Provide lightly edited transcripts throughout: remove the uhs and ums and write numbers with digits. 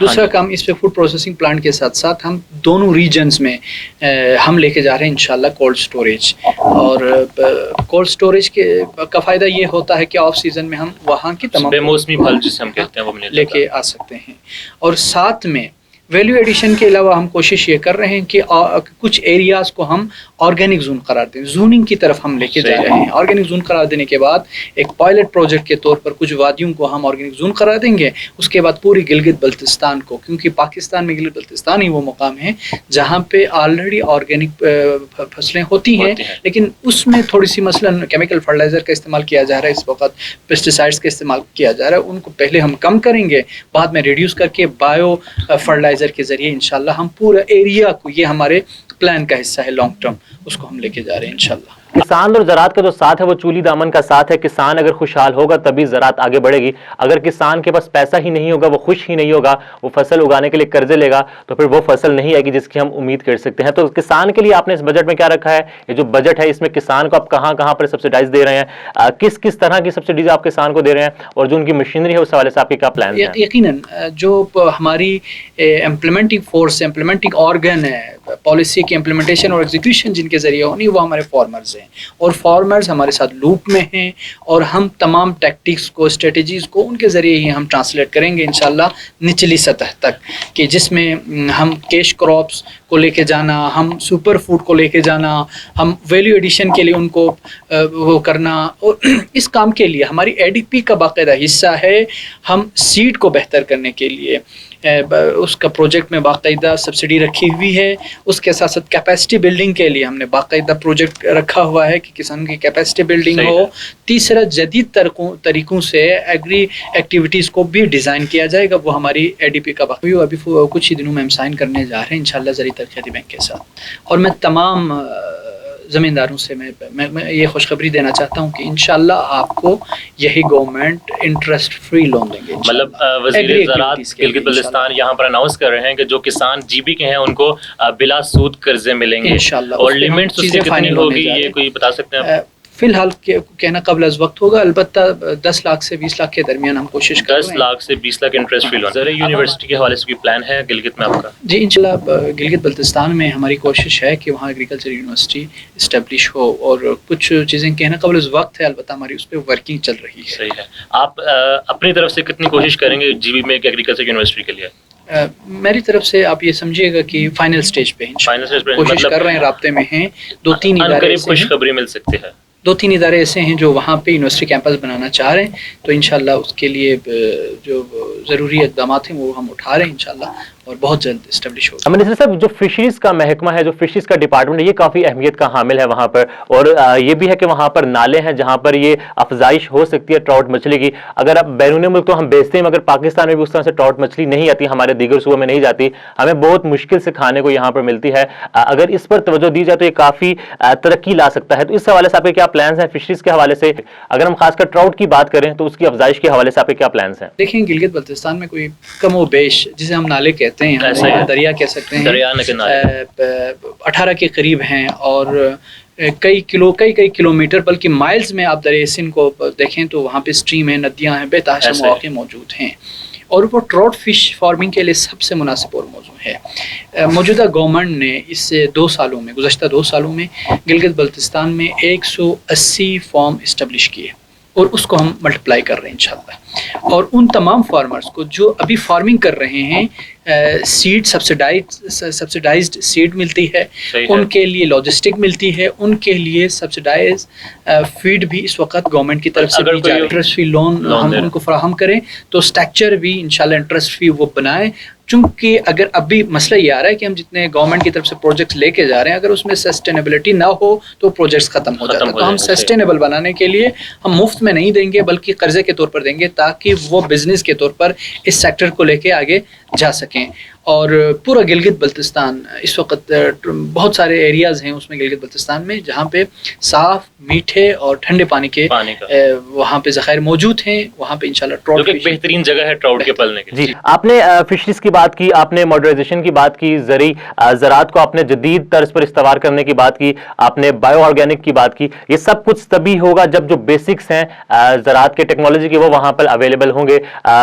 دوسرا کام اس پہ food processing plant کے ساتھ ساتھ ہم دونوں ریجنز میں ہم لے کے جا رہے ہیں انشاءاللہ کولڈ سٹوریج. اور کولڈ سٹوریج کا فائدہ یہ ہوتا ہے کہ آف سیزن میں ہم وہاں کی تمام بے موسمی پھل جسے ہم کہتے ہیں وہ لے کے آ سکتے ہیں. اور ساتھ میں ویلیو ایڈیشن کے علاوہ ہم کوشش یہ کر رہے ہیں کہ کچھ ایریاز کو ہم آرگینک زون قرار دیں. زوننگ کی طرف ہم لے کے جا رہے ہیں. آرگینک زون قرار دینے کے بعد ایک پائلٹ پروجیکٹ کے طور پر کچھ وادیوں کو ہم آرگینک زون قرار دیں گے. اس کے بعد پوری گلگت بلتستان کو, کیونکہ پاکستان میں گلگت بلتستان ہی وہ مقام ہے جہاں پہ آلریڈی آرگینک فصلیں ہوتی ہیں, لیکن اس میں تھوڑی سی مثلاً کیمیکل فرٹیلائزر کا استعمال کیا جا رہا ہے, اس وقت پیسٹیسائڈس کا استعمال کیا جا رہا ہے. ان کو پہلے ہم کم کریں گے, بعد میں ریڈیوس کر کے بایو فرٹیلائزر کے ذریعے انشاءاللہ ہم پورا ایریا کو, یہ ہمارے پلان کا حصہ ہے لانگ ٹرم, اس کو ہم لے کے جا رہے ہیں انشاءاللہ. کسان اور زراعت کا جو ساتھ ہے وہ چولی دامن کا ساتھ ہے. کسان اگر خوشحال ہوگا تبھی زراعت آگے بڑھے گی. اگر کسان کے پاس پیسہ ہی نہیں ہوگا, وہ خوش ہی نہیں ہوگا, وہ فصل اگانے کے لیے قرضے لے گا, تو پھر وہ فصل نہیں آئے گی جس کی ہم امید کر سکتے ہیں. تو کسان کے لیے آپ نے اس بجٹ میں کیا رکھا ہے؟ یہ جو بجٹ ہے اس میں کسان کو آپ کہاں کہاں پر سبسڈائز دے رہے ہیں, کس کس طرح کی سبسڈیز آپ کسان کو دے رہے ہیں, اور جو ان کی مشینری ہے اس حوالے سے آپ کے کیا پلان ہیں؟ یقیناً جو ہماری امپلیمنٹنگ فورس, امپلیمنٹنگ آرگن ہے, پالیسی کی امپلیمنٹیشن اور ایگزیکیوشن جن کے ذریعے ہونی, وہ ہمارے فارمرز ہیں. اور فارمرز ہمارے ساتھ لوپ میں ہیں, اور ہم تمام ٹیکٹکس کو, اسٹریٹجیز کو ان کے ذریعے ہی ہم ٹرانسلیٹ کریں گے انشاءاللہ نچلی سطح تک, کہ جس میں ہم کیش کراپس کو لے کے جانا, ہم سپر فوڈ کو لے کے جانا, ہم ویلیو ایڈیشن کے لیے ان کو وہ کرنا. اور اس کام کے لیے ہماری ADP کا باقاعدہ حصہ ہے. ہم سیڈ کو بہتر کرنے کے لیے اس کا پروجیکٹ میں باقاعدہ سبسڈی رکھی ہوئی ہے. اس کے ساتھ ساتھ کیپیسٹی بلڈنگ کے لیے ہم نے باقاعدہ پروجیکٹ رکھا ہوا ہے کہ کسانوں کی کیپیسٹی بلڈنگ ہو. تیسرا, جدید طریقوں سے ایگری ایکٹیویٹیز کو بھی ڈیزائن کیا جائے گا, وہ ہماری ADP کا باقاعدہ ابھی کچھ ہی دنوں میں ہم سائن کرنے جا رہے ہیں انشاءاللہ زرعی ترقیاتی بینک کے ساتھ. اور میں تمام زمینداروں سے میں یہ خوشخبری دینا چاہتا ہوں کہ انشاءاللہ آپ کو یہی گورنمنٹ انٹرسٹ فری لون دیں گے. مطلب وزیر زراعت گلگت بلتستان یہاں پر اناؤنس کر رہے ہیں کہ جو کسان GB کے ہیں ان کو بلا سود قرضے ملیں گے انشاءاللہ. اور لیمٹس اس کی کتنی ہوگی یہ کوئی بتا سکتے ہیں آپ؟ فی الحال کہنا قبل از وقت ہوگا, البتہ 10 لاکھ سے 20 لاکھ کے درمیان ہم کوشش کر رہے ہیں. 10 لاکھ سے 20 لاکھ انٹرسٹ فری لون. زرعی یونیورسٹی کے حوالے سے کوئی پلان ہے گلگت میں آپ کا؟ جی انشاءاللہ گلگت بلتستان میں ہماری کوشش ہے کہ وہاں ایگریکلچر یونیورسٹی اسٹیبلش ہو, اور کچھ چیزیں کہنا قبل از وقت ہے, البتہ ہماری اس پہ ورکنگ چل رہی ہے. صحیح ہے. آپ اپنی طرف سے کتنی کوشش کریں گے GB میں ایک ایگریکلچر یونیورسٹی کے لیے؟ میری طرف سے آپ یہ سمجھیے گا کہ فائنل سٹیج پہ کوشش کر رہے ہیں, رابطے میں ہیں. 2-3 ادارے خوشخبری مل سکتی ہے. 2-3 ادارے ایسے ہیں جو وہاں پہ یونیورسٹی کیمپس بنانا چاہ رہے ہیں, تو انشاءاللہ اس کے لیے جو ضروری اقدامات ہیں وہ ہم اٹھا رہے ہیں انشاءاللہ, اور بہت جلد اسٹیبلش ہوگا. منسٹر صاحب, جو فشریز کا محکمہ ہے, جو فشریز کا ڈپارٹمنٹ ہے, یہ کافی اہمیت کا حامل ہے وہاں پر, اور یہ بھی ہے کہ وہاں پر نالے ہیں جہاں پر یہ افزائش ہو سکتی ہے ٹراؤٹ مچھلی کی. اگر اب بیرون ملک تو ہم بیچتے ہیں, مگر پاکستان میں بھی اس طرح سے ٹراؤٹ مچھلی نہیں آتی, ہمارے دیگر صوبوں میں نہیں جاتی, ہمیں بہت مشکل سے کھانے کو یہاں پر ملتی ہے. اگر اس پر توجہ دی جائے تو یہ کافی ترقی لا سکتا ہے. تو اس حوالے سے آپ کے کیا پلانس ہیں فشریز کے حوالے سے؟ اگر ہم خاص کر ٹراؤٹ کی بات کریں تو اس کی افزائش کے حوالے سے آپ کے کیا پلانس ہیں؟ دیکھیں, گلگت بلتستان میں کوئی کم و بیش, جسے ہم نالے کہتے ہیں, دریا کہہ سکتے ہیں, 18 کے قریب ہیں, اور کئی کلومیٹر بلکہ مائلز میں آپ دریائے سندھ کو دیکھیں تو وہاں پہ اسٹریم ہیں, ندیاں ہیں, بے تحاشا مواقع موجود ہیں, اور وہ ٹراؤٹ فش فارمنگ کے لیے سب سے مناسب اور موضوع ہے. موجودہ گورنمنٹ نے اس سے گزشتہ 2 سالوں میں گلگت بلتستان میں 180 فارم اسٹیبلش کیے, اور اس کو ہم ملٹیپلائی کر رہے ہیں انشاءاللہ. اور ان تمام فارمرز کو جو ابھی فارمنگ کر رہے ہیں, سیڈ سبسیڈائزڈ سیڈ ملتی ہے, ان کے لیے لاجسٹک ملتی ہے, ان کے لیے سبسیڈائز فیڈ بھی اس وقت گورنمنٹ کی طرف سے دی جا رہی ہے. انٹرسٹ فری لون ہم ان کو فراہم کریں تو اسٹرکچر بھی انشاءاللہ انٹرسٹ فری وہ بنائیں, چونکہ اگر ابھی مسئلہ یہ آ رہا ہے کہ ہم جتنے گورنمنٹ کی طرف سے پروجیکٹس لے کے جا رہے ہیں, اگر اس میں سسٹینیبلٹی نہ ہو تو پروجیکٹس ختم ہو جاتے ہیں. تو ہم سسٹینیبل بنانے کے لیے ہم مفت میں نہیں دیں گے, بلکہ قرضے کے طور پر دیں گے, تاکہ وہ بزنس کے طور پر اس سیکٹر کو لے کے آگے جا سکیں. اور پورا گلگت بلتستان اس وقت بہت سارے ایریاز ہیں اس میں گلگت بلتستان میں جہاں پہ صاف میٹھے اور ٹھنڈے پانی کے وہاں پہ ذخائر موجود ہیں. وہاں پہ انشاءاللہ ٹراؤٹ ایک بہترین جگہ ہے ٹراؤٹ کے پلنے کے. جی آپ نے فشریز کی بات کی, آپ نے ماڈرنائزیشن کی بات کی, زراعت کو آپ نے جدید طرز پر استوار کرنے کی بات کی, آپ نے بایو آرگینک کی بات کی. یہ سب کچھ تبھی ہوگا جب جو بیسکس ہیں زراعت کے ٹیکنالوجی کے وہ وہاں پر اویلیبل ہوں گے.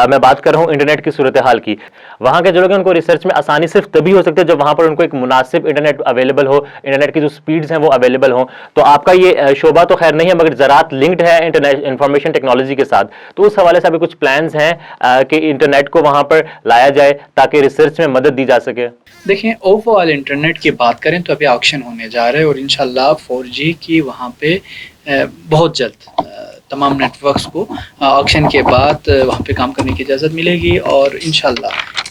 میں بات کر رہا ہوں انٹرنیٹ کی صورتحال کی. وہاں کے جو لوگ ہیں ان کو ریسرچ میں آسانی صرف تبھی ہو سکتے ہیں جب وہاں پر ان کو ایک مناسب انٹرنیٹ اویلیبل ہو, انٹرنیٹ کی جو سپیڈز ہیں وہ اویلیبل ہوں. تو آپ کا یہ شعبہ تو خیر نہیں ہے مگر زراعت لنکڈ ہے انفارمیشن ٹیکنالوجی کے ساتھ, تو اس حوالے سے ابھی کچھ پلانز ہیں کہ انٹرنیٹ کو وہاں پر لایا جائے تاکہ ریسرچ میں مدد دی جا سکے؟ دیکھیں اوور آل انٹرنیٹ کی بات کریں تو ابھی آکشن ہونے جا رہے ہیں اور انشاءاللہ 4G کی وہاں پہ بہت جلد تمام نیٹ ورکس کو آکشن کے بعد وہاں پہ کام کرنے کی اجازت ملے گی اور انشاءاللہ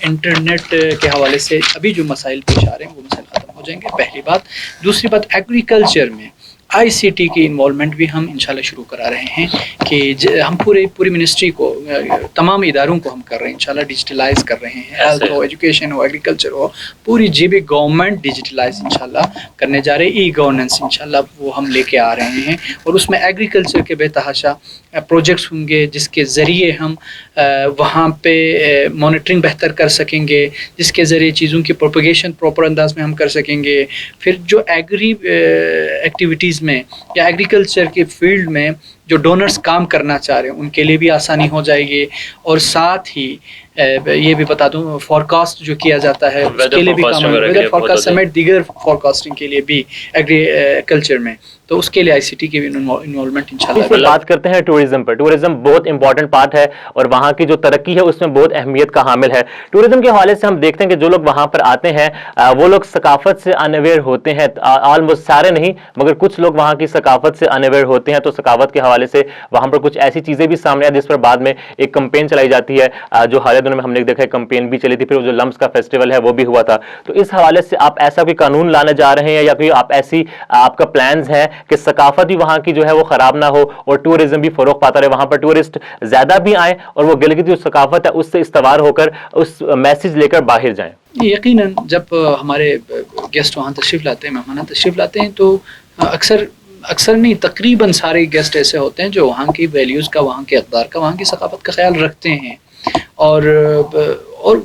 انٹرنیٹ کے حوالے سے ابھی جو مسائل پیش آ رہے ہیں وہ مسائل ختم ہو جائیں گے. پہلی بات. دوسری بات, ایگریکلچر میں ICT کی انوالومنٹ بھی ہم انشاءاللہ شروع کرا رہے ہیں کہ ہم پوری منسٹری کو تمام اداروں کو ہم کر رہے ہیں انشاءاللہ ڈیجیٹلائز کر رہے ہیں. ہیلتھ ہو, ایجوکیشن ہو, ایگریکلچر ہو, پوری GB گورنمنٹ ڈیجیٹلائز انشاءاللہ کرنے جا رہے ہیں. ای گورننس انشاءاللہ وہ ہم لے کے آ رہے ہیں اور اس میں ایگریکلچر کے بے تحاشا پروجیکٹس ہوں گے جس کے ذریعے ہم وہاں پہ مانیٹرنگ بہتر کر سکیں گے, جس کے ذریعے چیزوں کی پروپیگیشن پراپر انداز میں ہم کر سکیں گے. پھر جو ایگری ایکٹیویٹیز میں یا ایگریکلچر کے فیلڈ میں جو ڈونرز کام کرنا چاہ رہے ہیں ان کے لیے بھی آسانی ہو جائے گی. اور ساتھ ہی یہ بھی بتا دوں فورکاسٹ جو کیا جاتا ہے اس کے لیے بھی کام ویدر فورکاسٹ سمیت دیگر فورکاسٹنگ کے لیے بھی ایگریکلچر میں, تو اس کے لیے ICT کی بھی انوالومنٹ انشاءاللہ. بات کرتے ہیں ٹورزم پر. ٹورزم بہت امپورٹنٹ پارٹ ہے اور وہاں کی جو ترقی ہے اس میں بہت اہمیت کا حامل ہے. ٹورزم کے حوالے سے ہم دیکھتے ہیں کہ جو لوگ وہاں پر آتے ہیں وہ لوگ ثقافت سے انویئر ہوتے ہیں. آلموسٹ سارے نہیں مگر کچھ لوگ وہاں کی ثقافت سے انویئر ہوتے ہیں. تو ثقافت کے حوالے سے وہاں پر کچھ ایسی چیزیں بھی سامنے آئی جس پر بعد میں ایک کمپین چلائی جاتی ہے, جو حالیہ دنوں میں ہم نے دیکھا ہے کمپین بھی چلی تھی. پھر جو لمس کا فیسٹیول ہے وہ بھی ہوا تھا. تو اس حوالے سے آپ ایسا کوئی قانون لانے جا رہے ہیں یا کوئی آپ کا پلانز ہے کہ ثقافت بھی وہاں کی جو ہے وہ خراب نہ ہو اور ٹورزم بھی فروغ پاتا رہے, وہاں پر ٹورسٹ زیادہ بھی آئیں اور وہ گلگت جو ثقافت ہے اس سے استوار ہو کر اس میسج لے کر باہر جائیں؟ یقیناً جب ہمارے گیسٹ وہاں تشریف لاتے ہیں, مہمان تشریف لاتے ہیں, تو اکثر نہیں تقریباً سارے گیسٹ ایسے ہوتے ہیں جو وہاں کی ویلیوز کا, وہاں کے اقدار کا, وہاں کی ثقافت کا خیال رکھتے ہیں اور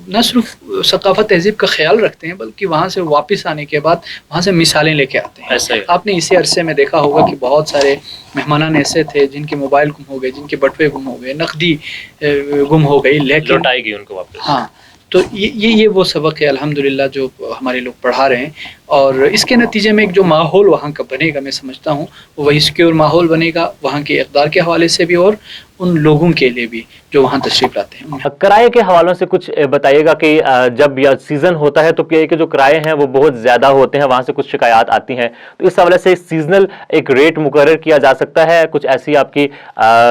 نہ صرف ثقافت تہذیب کا خیال رکھتے ہیں بلکہ وہاں سے واپس آنے کے بعد وہاں سے مثالیں لے کے آتے ہیں. آپ نے اسی عرصے میں دیکھا ہوگا کہ بہت سارے مہمانان ایسے تھے جن کے موبائل گم ہو گئے, جن کے بٹوے گم ہو گئے, نقدی گم ہو گئی, لیکن لوٹائی گئی ان کو واپس. ہاں, تو یہ وہ سبق ہے الحمدللہ جو ہمارے لوگ پڑھا رہے ہیں اور اس کے نتیجے میں ایک جو ماحول وہاں کا بنے گا میں سمجھتا ہوں وہی سیکیور ماحول بنے گا وہاں کے اقدار کے حوالے سے بھی اور ان لوگوں کے لیے بھی جو وہاں تشریف لاتے ہیں. کرائے کے حوالوں سے کچھ بتائیے گا کہ جب یا سیزن ہوتا ہے تو پی آئی کے جو کرائے ہیں وہ بہت زیادہ ہوتے ہیں, وہاں سے کچھ شکایات آتی ہیں, تو اس حوالے سے سیزنل ایک ریٹ مقرر کیا جا سکتا ہے؟ کچھ ایسی آپ کی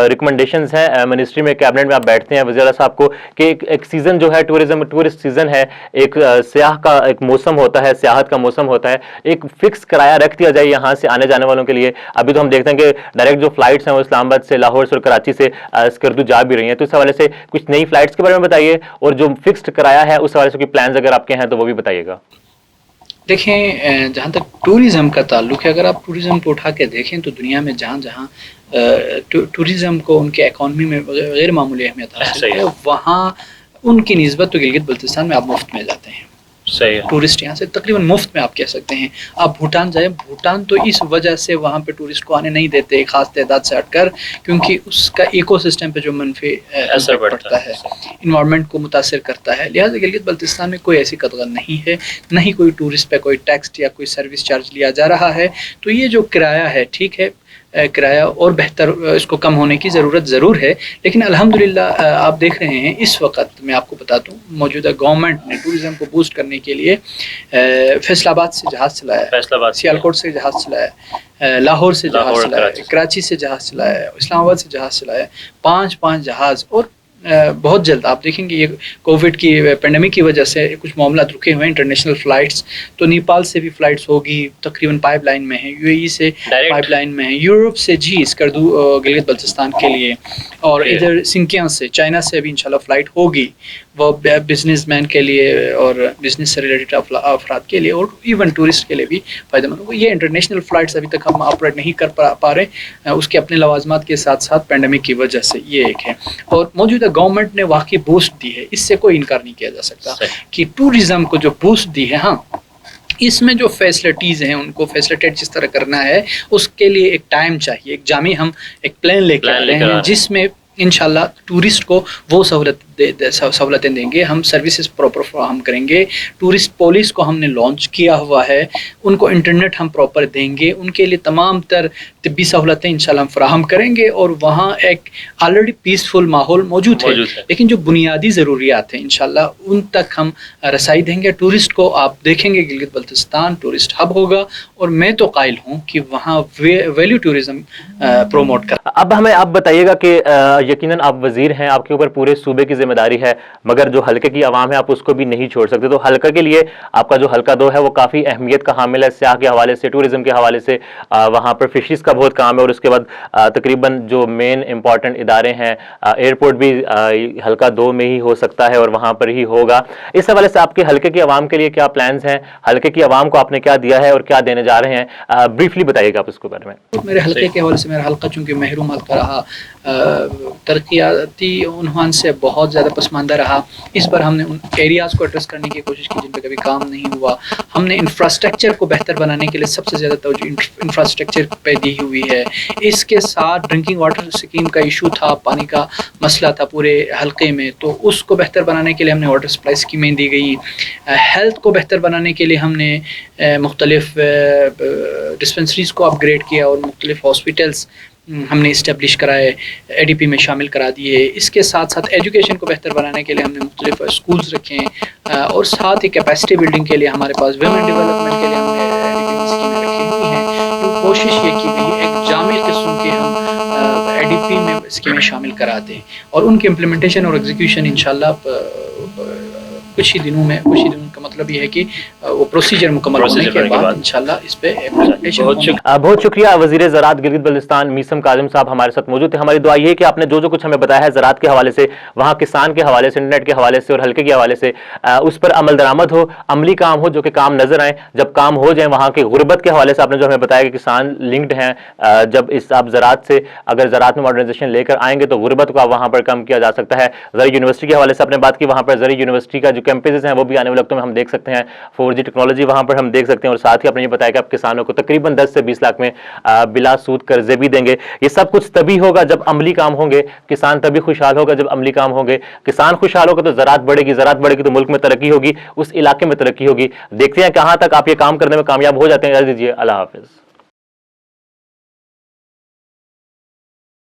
ریکمنڈیشنز ہیں منسٹری میں, کیبنٹ میں آپ بیٹھتے ہیں وزیر صاحب کو کہ ایک سیزن جو ہے ٹورسٹ سیزن ہے, ایک سیاح کا ایک موسم ہوتا ہے, سیاحت کا موسم ہوتا ہے, ایک فکس کرایہ رکھ دیا جائے یہاں سے آنے جانے والوں کے لیے؟ ابھی تو ہم دیکھتے ہیں کہ ڈائریکٹ جو فلائٹس ہیں وہ اسلام آباد سے, لاہور سے اور کراچی سے اسکردو جا بھی رہی ہیں, تو اس حوالے سے کچھ نئی فلائٹس کے بارے میں بتائیے اور جو فکسڈ کرایہ ہے اس حوالے سے کوئی پلانز اگر آپ کے ہیں تو وہ بھی بتائیے گا. دیکھیں جہاں تک ٹوریزم کا تعلق ہے, اگر آپ ٹوریزم کو اٹھا کے دیکھیں تو دنیا میں جہاں ٹوریزم کو ان کے اکانومی میں غیر معمولی اہمیت حاصل ہے, وہاں ان کی نسبت تو گلگت بلتستان میں آپ مفت میں جاتے ہیں. ٹورسٹ یہاں سے تقریباً مفت میں آپ کہہ سکتے ہیں. آپ بھوٹان جائیں, بھوٹان تو اس وجہ سے وہاں پہ ٹورسٹ کو آنے نہیں دیتے ایک خاص تعداد سے ہٹ کر, کیونکہ اس کا ایکو سسٹم پہ جو منفی اثر پڑتا ہے, انوائرمنٹ کو متاثر کرتا ہے. لہٰذا گلگت بلتستان میں کوئی ایسی قدغن نہیں ہے, نہ ہی کوئی ٹورسٹ پہ کوئی ٹیکس یا کوئی سروس چارج لیا جا رہا ہے. تو یہ جو کرایہ ہے ٹھیک ہے, کرایہ اور بہتر اس کو کم ہونے کی ضرورت ضرور ہے, لیکن الحمدللہ آپ دیکھ رہے ہیں اس وقت میں آپ کو بتا دوں موجودہ گورنمنٹ نے ٹورزم کو بوسٹ کرنے کے لیے فیصل آباد سے جہاز چلایا, سیالکوٹ سے جہاز چلایا, لاہور سے جہاز چلایا, کراچی سے جہاز چلایا, اسلام آباد سے جہاز چلایا, 5 جہاز. اور بہت جلد آپ دیکھیں گے یہ کووڈ کی پینڈیمک کی وجہ سے کچھ معاملات رکے ہوئے ہیں انٹرنیشنل فلائٹس, تو نیپال سے بھی فلائٹس ہوگی, تقریباً پائپ لائن میں ہیں, UAE سے پائپ لائن میں ہیں, یورپ سے جی اسکردو گلگت بلتستان کے لیے, اور ادھر سنکیاں سے چائنا سے بھی انشاءاللہ فلائٹ ہوگی. وہ بزنس مین کے لیے اور بزنس سے ریلیٹڈ افراد کے لیے اور ایون ٹورسٹ کے لیے بھی فائدہ مند ہوگا. یہ انٹرنیشنل فلائٹس ابھی تک ہم آپریٹ نہیں کر پا رہے اس کے اپنے لوازمات کے ساتھ ساتھ پینڈیمک کی وجہ سے. یہ ایک ہے. اور موجودہ گورنمنٹ نے واقعی بوسٹ دی ہے, اس سے کوئی انکار نہیں کیا جا سکتا کہ ٹورزم کو جو بوسٹ دی ہے. ہاں, اس میں جو فیسلٹیز ہیں ان کو فیسلیٹیٹ جس طرح کرنا ہے اس کے لیے ایک ٹائم چاہیے. ایک جامع ہم ایک پلان لے کے آ رہے ہیں جس میں انشاءاللہ ٹورسٹ کو وہ سہولتیں دیں گے. ہم سروسز پراپر فراہم کریں گے. ٹورسٹ پولیس کو ہم نے لانچ کیا ہوا ہے, ان کو انٹرنیٹ ہم پراپر دیں گے. ان کے لیے تمام تر طبی سہولتیں انشاءاللہ ہم فراہم کریں گے. اور وہاں ایک آلریڈی پیسفل ماحول موجود ہے, لیکن جو بنیادی ضروریات ہیں انشاءاللہ ان تک ہم رسائی دیں گے. ٹورسٹ کو آپ دیکھیں گے گلگت بلتستان ٹورسٹ ہب ہوگا, اور میں تو قائل ہوں کہ وہاں ویلیو ٹورزم پروموٹ کر. اب ہمیں آپ بتائیے گا کہ یقیناً آپ وزیر ہیں, آپ کے اوپر پورے صوبے کی ذمہ داری ہے, مگر جو حلقے کی عوام ہے آپ اس کو بھی نہیں چھوڑ سکتے. تو حلقہ کے لیے آپ کا جو حلقہ 2 ہے وہ کافی اہمیت کا حامل ہے, سیاح کے حوالے سے, ٹورزم کے حوالے سے. وہاں پر فشریز کا بہت کام ہے, اور اس کے بعد تقریباً جو مین امپورٹنٹ ادارے ہیں, ایئرپورٹ بھی حلقہ 2 میں ہی ہو سکتا ہے اور وہاں پر ہی ہوگا. اس حوالے سے آپ کے حلقے کی عوام کے لیے کیا پلانز ہیں, حلقے کی عوام کو آپ نے کیا دیا ہے اور کیا دینے جا رہے ہیں, بریفلی بتائیے گا آپ اس کے بارے میں. میرے حلقے کے حوالے سے میرا حلقہ چونکہ محروم حلقہ رہا, ترقیاتی عنوان سے بہت زیادہ پسماندہ رہا, اس بار ہم نے ان ایریاز کو ایڈریس کرنے کی کوشش کی جن پہ کبھی کام نہیں ہوا. ہم نے انفراسٹرکچر کو بہتر بنانے کے لیے سب سے زیادہ توجہ انفراسٹرکچر پہ دی ہوئی ہے. اس کے ساتھ ڈرنکنگ واٹر اسکیم کا ایشو تھا, پانی کا مسئلہ تھا پورے حلقے میں, تو اس کو بہتر بنانے کے لیے ہم نے واٹر سپلائی اسکیمیں دی گئی. ہیلتھ کو بہتر بنانے کے لیے ہم نے مختلف ڈسپنسریز کو اپ گریڈ کیا اور مختلف ہاسپٹلس ہم نے اسٹیبلش کرائے, اے ڈی پی میں شامل کرا دیے. اس کے ساتھ ساتھ ایجوکیشن کو بہتر بنانے کے لیے ہم نے مختلف اسکولز رکھے ہیں, اور ساتھ ہی کیپیسٹی بلڈنگ کے لیے ہمارے پاس ویمن ڈیولپمنٹ کے لیے ہم نے اے ڈی پی میں اسکیمیں رکھی ہوئی ہیں. تو کوشش یہ کی گئی ہے ایک جامع قسم کے ہم اے ڈی پی میں اسکیمیں شامل کرا دیں, اور ان کی امپلیمنٹیشن اور ایگزیکیوشن انشاءاللہ کچھ ہی دنوں کا مطلب یہ ہے کہ وہ پروسیجر مکمل ہونے کے بعد انشاءاللہ اس پہ امپلیمنٹیشن ہوگی. بہت شکریہ وزیر زراعت گلگت بلتستان میثم کاظم صاحب ہمارے ساتھ موجود تھے. ہماری دعا یہ ہے کہ آپ نے جو کچھ ہمیں بتایا ہے زراعت کے حوالے سے, وہاں کسان کے حوالے سے, انٹرنیٹ کے حوالے سے اور حلقے کے حوالے سے, اس پر عمل درآمد ہو, عملی کام ہو, جو کہ کام نظر آئیں. جب کام ہو جائیں وہاں کی غربت کے حوالے سے آپ نے جو ہمیں بتایا کہ کسان لنکڈ ہیں, جب اس آپ زراعت سے اگر زراعت میں ماڈرنائزیشن لے کر آئیں گے تو غربت کو وہاں پر کم کیا جا سکتا ہے. زرعی یونیورسٹی کے حوالے سے آپ نے بات کی, وہاں پر زرعی یونیورسٹی کا جو کیمپسز ہیں وہ بھی آنے والے وقتوں میں ہم دیکھ سکتے ہیں. 4G ٹیکنالوجی وہاں پر ہم دیکھ سکتے ہیں, اور ساتھ ہی آپ نے یہ بتایا کہ آپ کسانوں کو تقریباً 10 سے 20 لاکھ میں بلا سود قرضے بھی دیں گے. یہ سب کچھ تبھی ہوگا جب عملی کام ہوں گے. کسان تبھی خوشحال ہوگا جب عملی کام ہوں گے. کسان خوشحال ہوگا تو زراعت بڑھے گی, زراعت بڑھے گی تو ملک میں ترقی ہوگی, اس علاقے میں ترقی ہوگی. دیکھتے ہیں کہاں تک آپ یہ کام کرنے میں کامیاب ہو جاتے ہیں. اجازت دیجیے, اللہ حافظ.